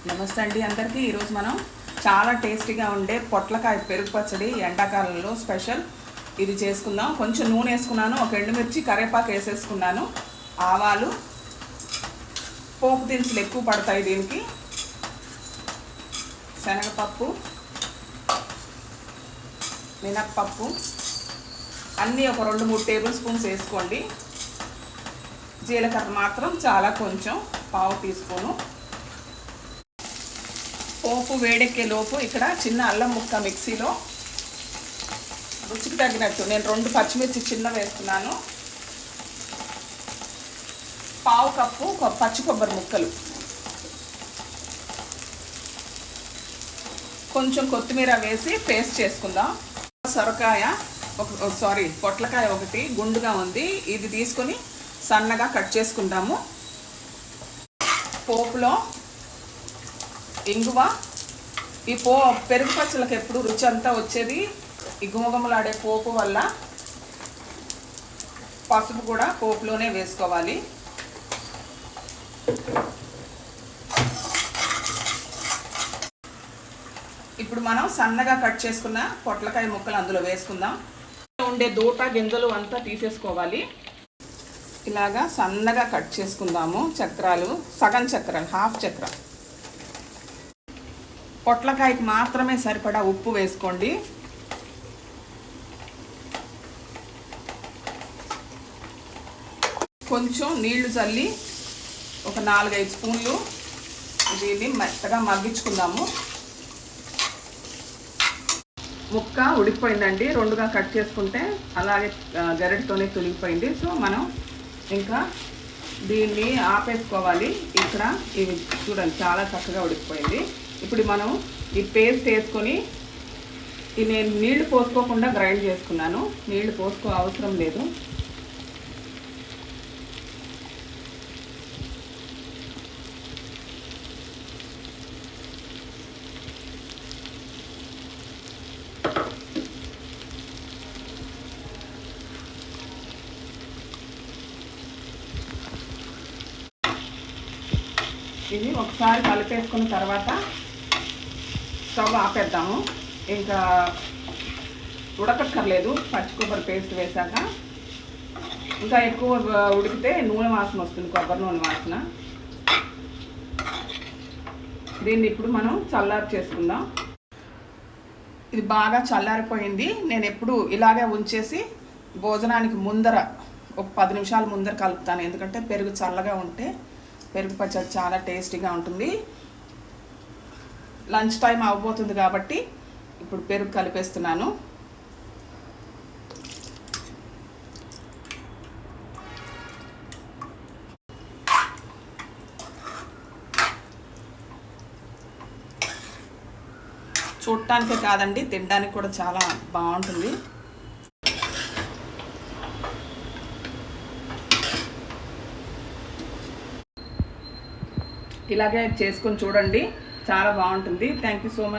నమస్తే అండి అందరికీ. ఈరోజు మనం చాలా టేస్టీగా ఉండే పొట్లకాయ పెరుగు పచ్చడి ఎండాకాలంలో స్పెషల్ ఇది చేసుకుందాం. కొంచెం నూనె వేసుకున్నాను, ఒక ఎండుమిర్చి కరివేపాకు వేసేసుకున్నాను, ఆవాలు, పోపు దినుసులు ఎక్కువ పడతాయి దీనికి, శనగపప్పు, మినప్పప్పు అన్నీ ఒక 2-3 టేబుల్ స్పూన్స్ వేసుకోండి. జీలకర్ర మాత్రం చాలా కొంచెం, పావు టీ స్పూను. పోపు వేడెక్కే లోపు ఇక్కడ చిన్న అల్లం ముక్క మిక్సీలో రుచికి తగ్గినట్టు నేను 2 పచ్చిమిర్చి చిన్న వేస్తున్నాను, పావు కప్పు పచ్చి కొబ్బరి ముక్కలు, కొంచెం కొత్తిమీర వేసి పేస్ట్ చేసుకుందాం. సొరకాయ పొట్లకాయ ఒకటి గుండుగా ఉంది, ఇది తీసుకొని సన్నగా కట్ చేసుకుందాము. పోపులో ఇంగువ, ఈ పెరుగు పచ్చళ్ళకి ఎప్పుడు రుచి అంతా వచ్చేది ఈ గుమగుమలాడే పోపు వల్ల. పసుపు కూడా పోపులోనే వేసుకోవాలి. ఇప్పుడు మనం సన్నగా కట్ చేసుకున్న పొట్లకాయ ముక్కలు అందులో వేసుకుందాం. ఉండే దూట గింజలు అంతా తీసేసుకోవాలి. ఇలాగా సన్నగా కట్ చేసుకుందాము. చక్రాలు, సగం చక్రాలు, హాఫ్ చక్ర. పొట్లకాయకి మాత్రమే సరిపడా ఉప్పు వేసుకోండి. కొంచెం నీళ్లు చల్లి ఒక 4-5 స్పూన్లు దీన్ని మెత్తగా మగ్గించుకుందాము. ముక్క ఉడికిపోయిందండి, 2గా కట్ చేసుకుంటే అలాగే గరిటతోనే తొలిగిపోయింది. సో మనం ఇంకా దీన్ని ఆపేసుకోవాలి. ఇక్కడ ఇవి చూడండి చాలా చక్కగా ఉడికిపోయింది. ఇప్పుడు మనం ఈ పేస్ట్ వేసుకొని, ఇది నేను నీళ్లు పోసుకోకుండా గ్రైండ్ చేసుకున్నాను, నీళ్లు పోసుకో అవసరం లేదు. ఇది ఒకసారి కలిపేసుకున్న తర్వాత స్టవ్ ఆపేద్దాము. ఇంకా ఉడకక్కర్లేదు, పచ్చి కొబ్బరి పేస్ట్ వేసాక. ఇంకా ఎక్కువ ఉడికితే నూనె వాసన వస్తుంది, కొబ్బరి నూనె వాసన. దీన్ని ఇప్పుడు మనం చల్లారి చేసుకుందాం. ఇది బాగా చల్లారిపోయింది. నేను ఎప్పుడు ఇలాగే ఉంచేసి భోజనానికి ముందర ఒక 10 నిమిషాల ముందర కలుపుతాను, ఎందుకంటే పెరుగు చల్లగా ఉంటే పెరుగు పచ్చడి చాలా టేస్టీగా ఉంటుంది. లంచ్ టైం అవ్వబోతుంది కాబట్టి ఇప్పుడు పెరుగు కలిపేస్తున్నాను. చూడటానికే కాదండి, తినడానికి కూడా చాలా బాగుంటుంది. ఇలాగే చేసుకొని చూడండి, చాలా బాగుంటుంది. Thank you so much.